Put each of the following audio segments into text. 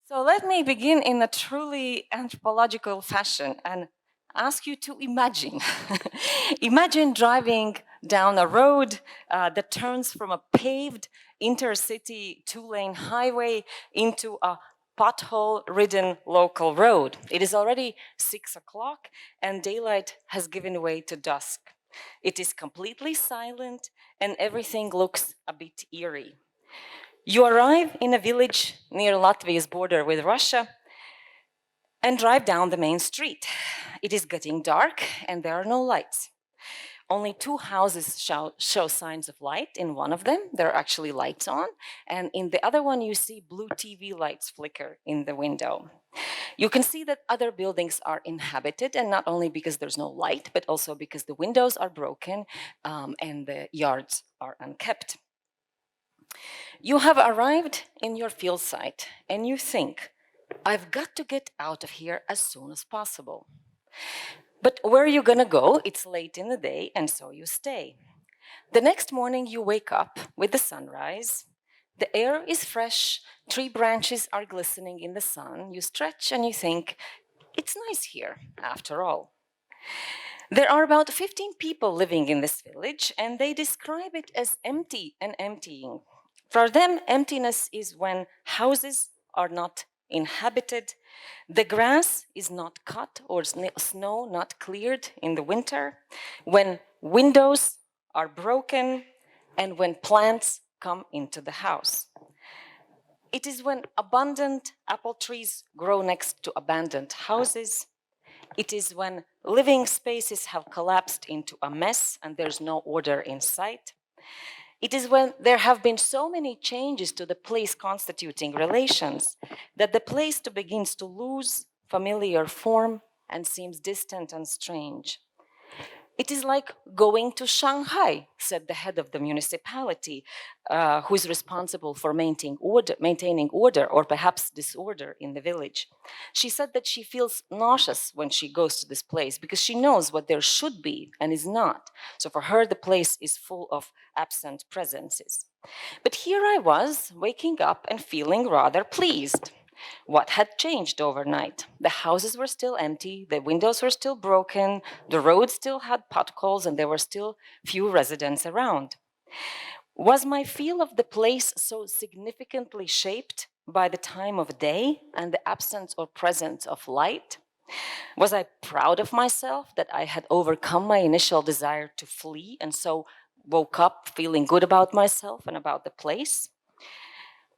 So let me begin in a truly anthropological fashion and ask you to imagine. Imagine driving down a road that turns from a paved intercity two-lane highway into a pothole-ridden local road. It is already 6 o'clock and daylight has given way to dusk. It is completely silent and everything looks a bit eerie. You arrive in a village near Latvia's border with Russia and drive down the main street. It is getting dark and there are no lights. Only two houses show signs of light. In one of them, there are actually lights on, and in the other one, you see blue TV lights flicker in the window. You can see that other buildings are inhabited, and not only because there's no light, but also because the windows are broken and the yards are unkept. You have arrived in your field site and you think, I've got to get out of here as soon as possible. But where are you going to go? It's late in the day, and so you stay. The next morning, you wake up with the sunrise. The air is fresh, tree branches are glistening in the sun. You stretch and you think, it's nice here, after all. There are about 15 people living in this village, and they describe it as empty and emptying. For them, emptiness is when houses are not inhabited, the grass is not cut or snow not cleared in the winter, when windows are broken, and when plants come into the house. It is when abundant apple trees grow next to abandoned houses. It is when living spaces have collapsed into a mess and there's no order in sight. It is when there have been so many changes to the place constituting relations that the place begins to lose familiar form and seems distant and strange. It is like going to Shanghai, said the head of the municipality, who is responsible for maintaining order or perhaps disorder in the village. She said that she feels nauseous when she goes to this place because she knows what there should be and is not. So for her, the place is full of absent presences. But here I was, waking up and feeling rather pleased. What had changed overnight? The houses were still empty, the windows were still broken, the road still had potholes, and there were still few residents around. Was my feel of the place so significantly shaped by the time of day and the absence or presence of light? Was I proud of myself that I had overcome my initial desire to flee and so woke up feeling good about myself and about the place?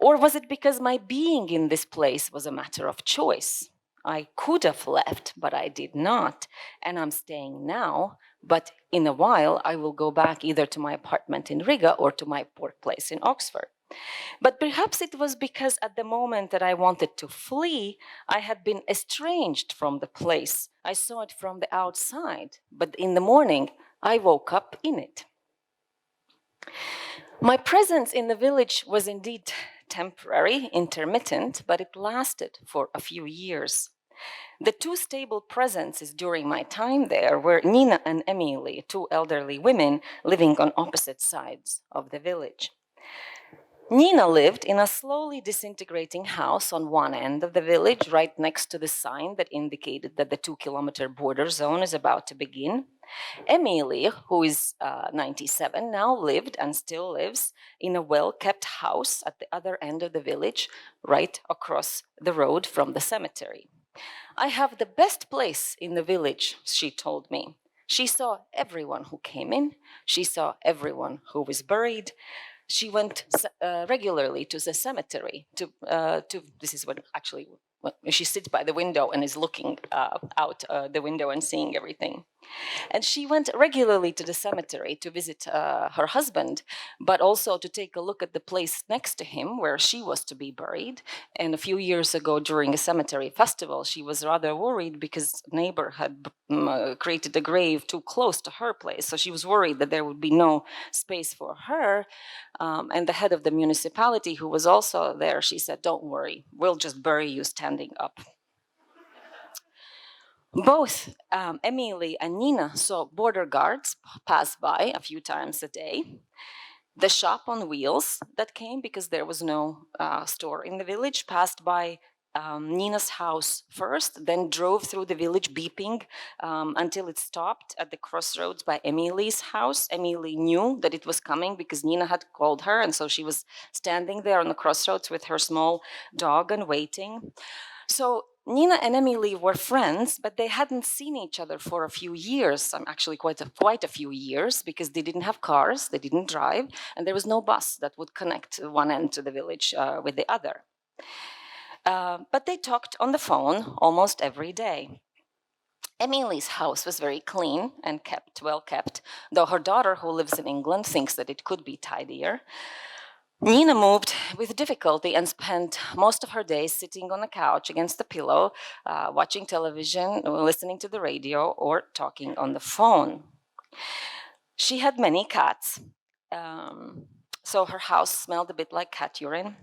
Or was it because my being in this place was a matter of choice? I could have left, but I did not. And I'm staying now, but in a while I will go back either to my apartment in Riga or to my workplace in Oxford. But perhaps it was because at the moment that I wanted to flee, I had been estranged from the place. I saw it from the outside, but in the morning I woke up in it. My presence in the village was indeed temporary, intermittent, but it lasted for a few years. The two stable presences during my time there were Nina and Emily, two elderly women living on opposite sides of the village. Nina lived in a slowly disintegrating house on one end of the village, right next to the sign that indicated that the 2-kilometer border zone is about to begin. Emily, who is 97, now lived and still lives in a well-kept house at the other end of the village, right across the road from the cemetery. I have the best place in the village, she told me. She saw everyone who came in. She saw everyone who was buried. She went regularly to the cemetery this is what actually, she sits by the window and is looking out the window and seeing everything. And she went regularly to the cemetery to visit her husband, but also to take a look at the place next to him where she was to be buried. And a few years ago, during a cemetery festival, she was rather worried because a neighbor had created a grave too close to her place. So she was worried that there would be no space for her. And the head of the municipality, who was also there, she said, "Don't worry, we'll just bury you standing up." Both Emily and Nina saw border guards pass by a few times a day. The shop on wheels that came because there was no store in the village passed by Nina's house first, then drove through the village beeping until it stopped at the crossroads by Emily's house. Emily knew that it was coming because Nina had called her, and so she was standing there on the crossroads with her small dog and waiting. So Nina and Emily were friends, but they hadn't seen each other for a few years, actually quite a few years, because they didn't have cars, they didn't drive, and there was no bus that would connect one end to the village with the other. But they talked on the phone almost every day. Emily's house was very clean and well kept, though her daughter, who lives in England, thinks that it could be tidier. Nina moved with difficulty and spent most of her days sitting on the couch against the pillow, watching television, listening to the radio, or talking on the phone. She had many cats. So her house smelled a bit like cat urine.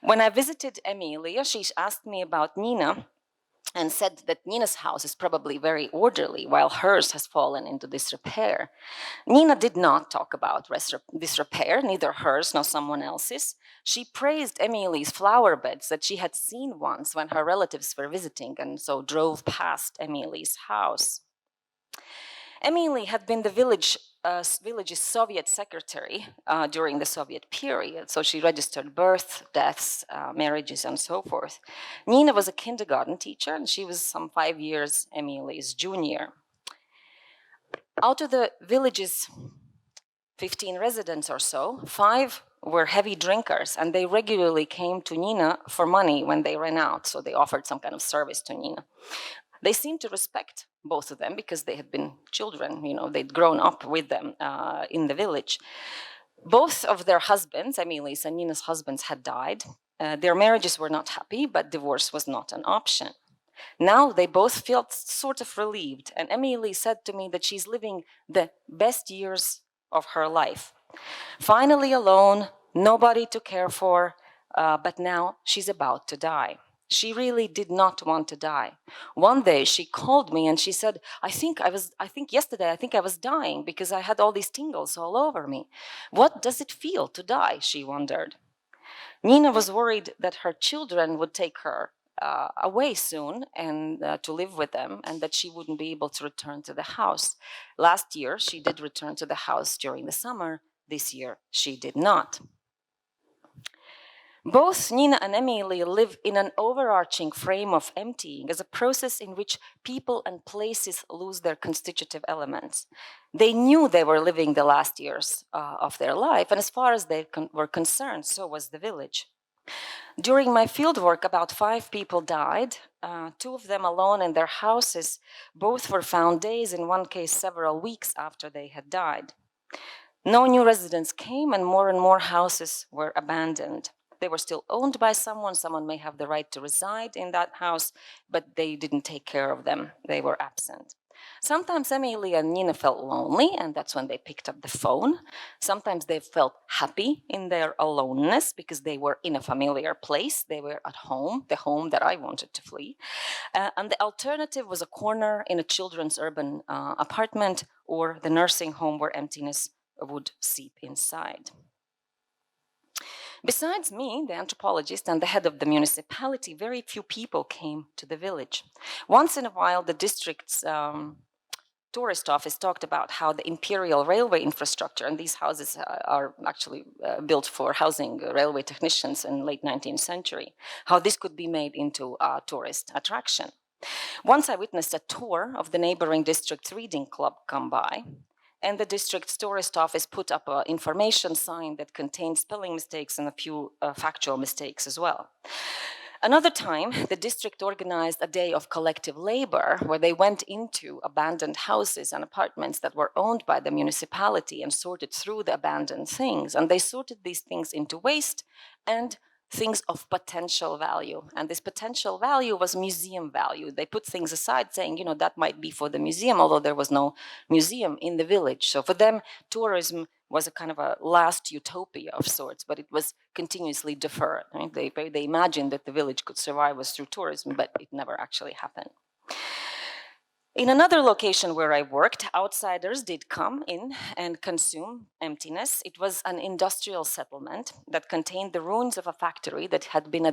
When I visited Emilia, she asked me about Nina and said that Nina's house is probably very orderly, while hers has fallen into disrepair. Nina did not talk about disrepair, neither hers nor someone else's. She praised Emily's flower beds that she had seen once when her relatives were visiting, and so drove past Emily's house. Emily had been the village's Soviet secretary during the Soviet period, so she registered births, deaths, marriages, and so forth. Nina was a kindergarten teacher, and she was some 5 years Emily's junior. Out of the village's 15 residents or so, 5 were heavy drinkers, and they regularly came to Nina for money when they ran out, so they offered some kind of service to Nina. They seemed to respect both of them because they had been children, they'd grown up with them in the village. Both of their husbands, Emily's and Nina's husbands, had died. Their marriages were not happy, but divorce was not an option. Now they both felt sort of relieved, and Emily said to me that she's living the best years of her life. Finally alone, nobody to care for, but now she's about to die. She really did not want to die. One day she called me and she said, I think yesterday I was dying because I had all these tingles all over me. What does it feel to die? She wondered. Nina was worried that her children would take her away soon and to live with them, and that she wouldn't be able to return to the house. Last year, she did return to the house during the summer. This year, she did not. Both Nina and Emily live in an overarching frame of emptying as a process in which people and places lose their constitutive elements. They knew they were living the last years of their life, and as far as they were concerned, so was the village. During my fieldwork, about 5 people died, 2 of them alone in their houses. Both were found days, in one case several weeks after they had died. No new residents came, and more houses were abandoned. They were still owned by someone. Someone may have the right to reside in that house, but they didn't take care of them. They were absent. Sometimes Emily and Nina felt lonely, and that's when they picked up the phone. Sometimes they felt happy in their aloneness because they were in a familiar place. They were at home, the home that I wanted to flee. And the alternative was a corner in a children's urban apartment or the nursing home where emptiness would seep inside. Besides me, the anthropologist and the head of the municipality, very few people came to the village. Once in a while, the district's tourist office talked about how the imperial railway infrastructure, and these houses are actually built for housing railway technicians in the late 19th century, how this could be made into a tourist attraction. Once I witnessed a tour of the neighboring district's reading club come by, and the district's tourist office put up an information sign that contained spelling mistakes and a few factual mistakes as well. Another time, the district organized a day of collective labor where they went into abandoned houses and apartments that were owned by the municipality and sorted through the abandoned things. And they sorted these things into waste and things of potential value. And this potential value was museum value. They put things aside saying, that might be for the museum, although there was no museum in the village. So for them, tourism was a kind of a last utopia of sorts, but it was continuously deferred. Right? They imagined that the village could survive was through tourism, but it never actually happened. In another location where I worked, outsiders did come in and consume emptiness. It was an industrial settlement that contained the ruins of a factory that had been a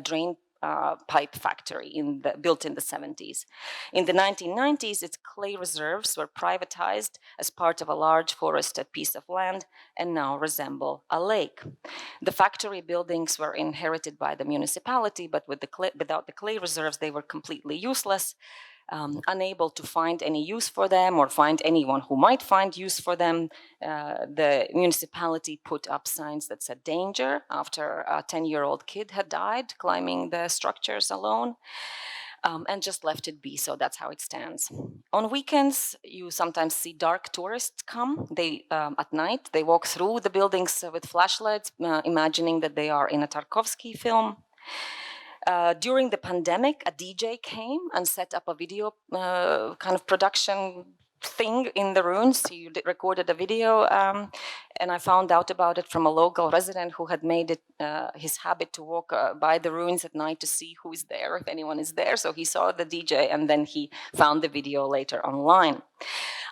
pipe factory built in the 70s. In the 1990s, its clay reserves were privatized as part of a large forested piece of land and now resemble a lake. The factory buildings were inherited by the municipality, but without the clay reserves, they were completely useless. Unable to find any use for them or find anyone who might find use for them, the municipality put up signs that said danger after a 10-year-old kid had died climbing the structures alone, and just left it be. So that's how it stands. On weekends, you sometimes see dark tourists come. At night, they walk through the buildings with flashlights, imagining that they are in a Tarkovsky film. During the pandemic, a DJ came and set up a video kind of production thing in the ruins. He recorded a video, and I found out about it from a local resident who had made it his habit to walk by the ruins at night to see who is there, if anyone is there. So he saw the DJ, and then he found the video later online.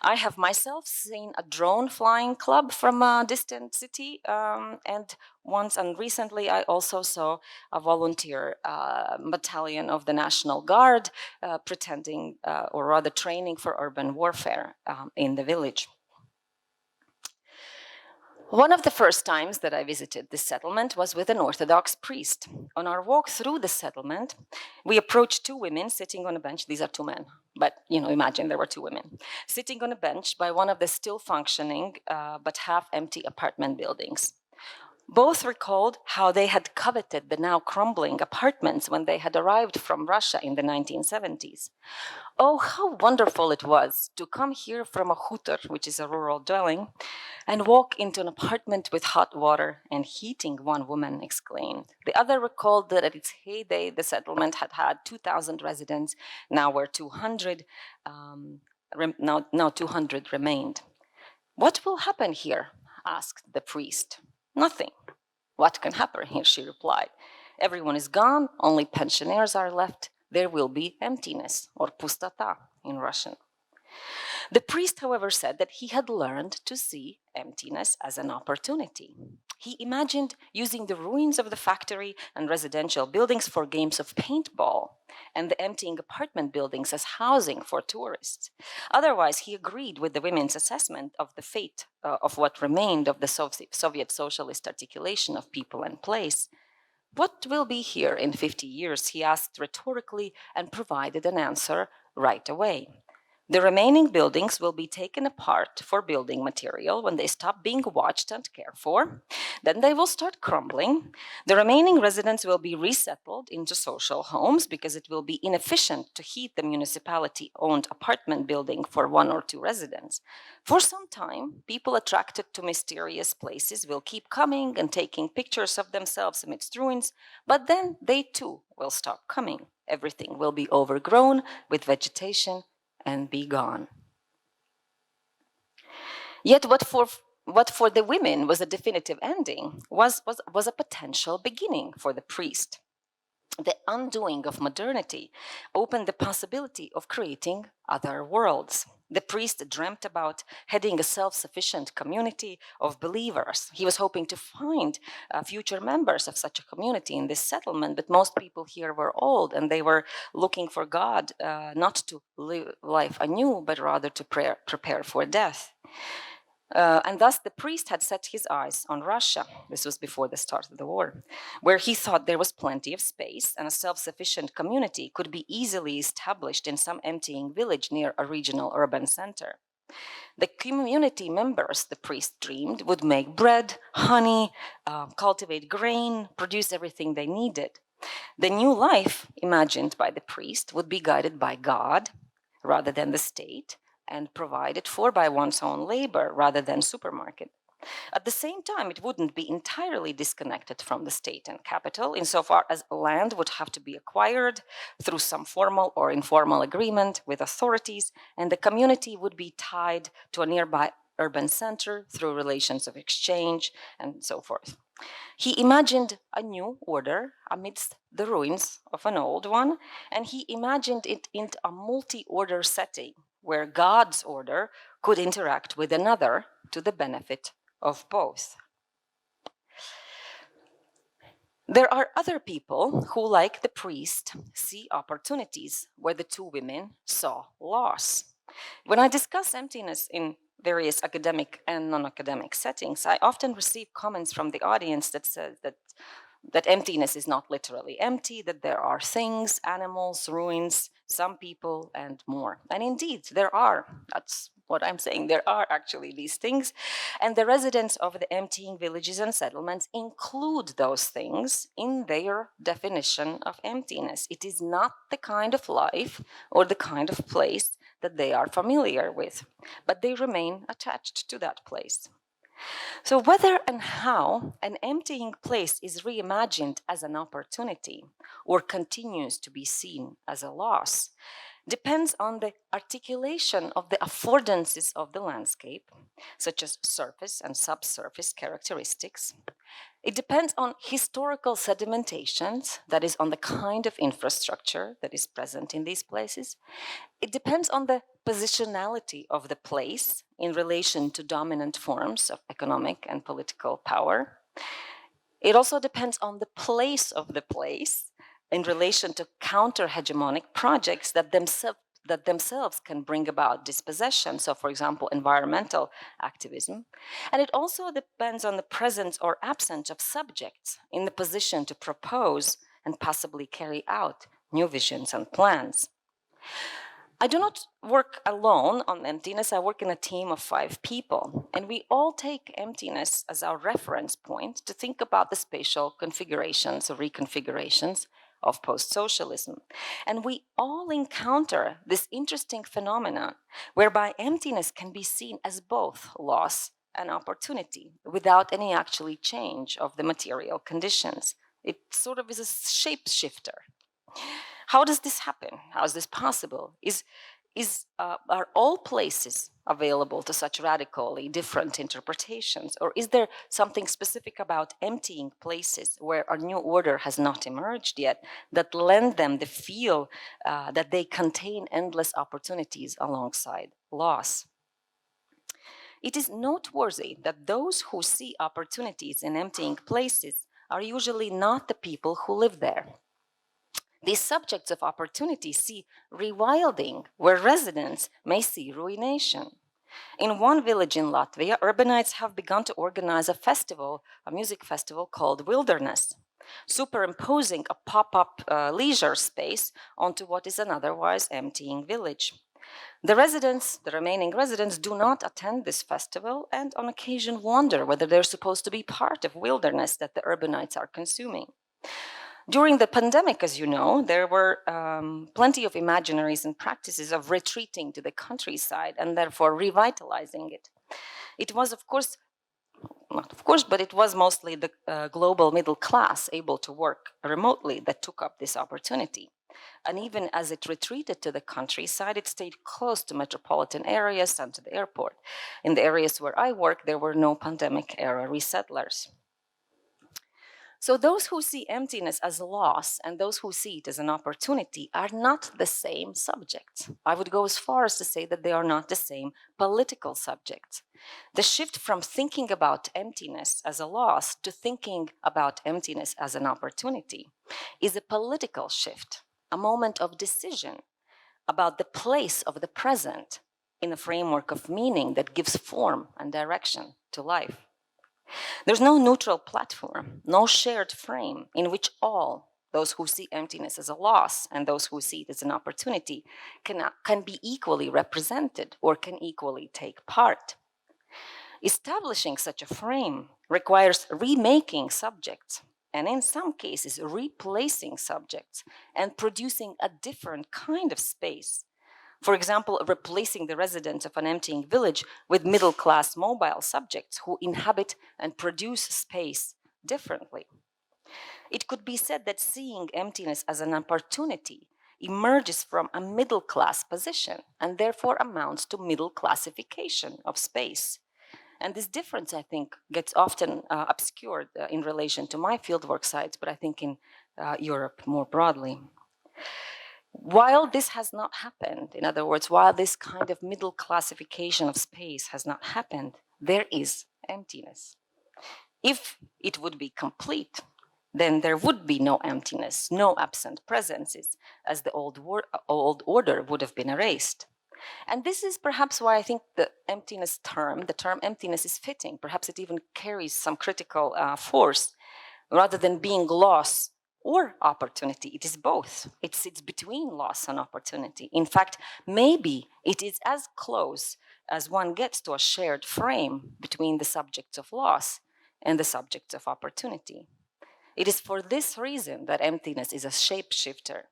I have myself seen a drone flying club from a distant city, and once and recently I also saw a volunteer battalion of the National Guard pretending, or rather training for urban warfare in the village. One of the first times that I visited this settlement was with an Orthodox priest. On our walk through the settlement, we approached two women sitting on a bench. These are two men, but imagine there were two women sitting on a bench by one of the still functioning but half-empty apartment buildings. Both recalled how they had coveted the now crumbling apartments when they had arrived from Russia in the 1970s. Oh, how wonderful it was to come here from a hutor, which is a rural dwelling, and walk into an apartment with hot water and heating, one woman exclaimed. The other recalled that at its heyday, the settlement had had 2,000 residents. Now were 200, now 200 remained. What will happen here? Asked the priest. Nothing. What can happen here? She replied. Everyone is gone, only pensioners are left. There will be emptiness, or pustota in Russian. The priest, however, said that he had learned to see emptiness as an opportunity. He imagined using the ruins of the factory and residential buildings for games of paintball, and the emptying apartment buildings as housing for tourists. Otherwise, he agreed with the women's assessment of the fate of what remained of the Soviet socialist articulation of people and place. What will be here in 50 years, he asked rhetorically, and provided an answer right away. The remaining buildings will be taken apart for building material when they stop being watched and cared for. Then they will start crumbling. The remaining residents will be resettled into social homes because it will be inefficient to heat the municipality-owned apartment building for 1 or 2 residents. For some time, people attracted to mysterious places will keep coming and taking pictures of themselves amidst ruins, but then they too will stop coming. Everything will be overgrown with vegetation and be gone. Yet what for the women was a definitive ending was a potential beginning for the priest. The undoing of modernity opened the possibility of creating other worlds. The priest dreamt about heading a self-sufficient community of believers. He was hoping to find future members of such a community in this settlement, but most people here were old and they were looking for God, not to live life anew, but rather to prepare for death. And thus the priest had set his eyes on Russia. This was before the start of the war, where he thought there was plenty of space and a self-sufficient community could be easily established in some emptying village near a regional urban center. The community members, the priest dreamed, would make bread, honey, cultivate grain, produce everything they needed. The new life, imagined by the priest, would be guided by God rather than the state, and provided for by one's own labor rather than supermarket. At the same time, it wouldn't be entirely disconnected from the state and capital, insofar as land would have to be acquired through some formal or informal agreement with authorities, and the community would be tied to a nearby urban center through relations of exchange and so forth. He imagined a new order amidst the ruins of an old one, and he imagined it in a multi-order setting where God's order could interact with another to the benefit of both. There are other people who, like the priest, see opportunities where the two women saw loss. When I discuss emptiness in various academic and non-academic settings, I often receive comments from the audience that says that emptiness is not literally empty, that there are things, animals, ruins, some people, and more. And indeed, there are. That's what I'm saying. There are actually these things. And the residents of the emptying villages and settlements include those things in their definition of emptiness. It is not the kind of life or the kind of place that they are familiar with, but they remain attached to that place. So whether and how an emptying place is reimagined as an opportunity or continues to be seen as a loss depends on the articulation of the affordances of the landscape, such as surface and subsurface characteristics. It depends on historical sedimentations, that is, on the kind of infrastructure that is present in these places. It depends on the positionality of the place in relation to dominant forms of economic and political power. It also depends on the place of the place in relation to counter-hegemonic projects that themselves can bring about dispossession. So, for example, environmental activism. And it also depends on the presence or absence of subjects in the position to propose and possibly carry out new visions and plans. I do not work alone on emptiness. I work in a team of 5 people, and we all take emptiness as our reference point to think about the spatial configurations or reconfigurations of post-socialism. And we all encounter this interesting phenomenon whereby emptiness can be seen as both loss and opportunity without any actually change of the material conditions. It sort of is a shapeshifter. How does this happen? How is this possible? Are all places available to such radically different interpretations? Or is there something specific about emptying places where a new order has not emerged yet that lend them the feel that they contain endless opportunities alongside loss? It is noteworthy that those who see opportunities in emptying places are usually not the people who live there. These subjects of opportunity see rewilding, where residents may see ruination. In one village in Latvia, urbanites have begun to organize a festival, a music festival called Wilderness, superimposing a pop-up leisure space onto what is an otherwise emptying village. The remaining residents, do not attend this festival and on occasion wonder whether they're supposed to be part of wilderness that the urbanites are consuming. During the pandemic, as you know, there were plenty of imaginaries and practices of retreating to the countryside and therefore revitalizing it. It was, but it was mostly the global middle class able to work remotely that took up this opportunity. And even as it retreated to the countryside, it stayed close to metropolitan areas and to the airport. In the areas where I work, there were no pandemic-era resettlers. So those who see emptiness as a loss and those who see it as an opportunity are not the same subjects. I would go as far as to say that they are not the same political subjects. The shift from thinking about emptiness as a loss to thinking about emptiness as an opportunity is a political shift, a moment of decision about the place of the present in a framework of meaning that gives form and direction to life. There's no neutral platform, no shared frame in which all, those who see emptiness as a loss and those who see it as an opportunity, can be equally represented or can equally take part. Establishing such a frame requires remaking subjects, and in some cases replacing subjects and producing a different kind of space. For example, replacing the residents of an emptying village with middle-class mobile subjects who inhabit and produce space differently. It could be said that seeing emptiness as an opportunity emerges from a middle-class position and therefore amounts to middle classification of space. And this difference, I think, gets often obscured in relation to my fieldwork sites, but I think in Europe more broadly. While this has not happened, in other words, while this kind of middle classification of space has not happened, there is emptiness. If it would be complete, then there would be no emptiness, no absent presences, as the old order would have been erased. And this is perhaps why I think the term emptiness is fitting. Perhaps it even carries some critical force. Rather than being loss or opportunity, it is both. It sits between loss and opportunity. In fact, maybe it is as close as one gets to a shared frame between the subject of loss and the subject of opportunity. It is for this reason that emptiness is a shapeshifter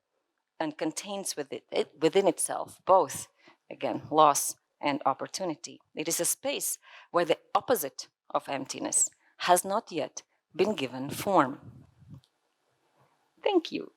and contains within itself both, again, loss and opportunity. It is a space where the opposite of emptiness has not yet been given form. Thank you.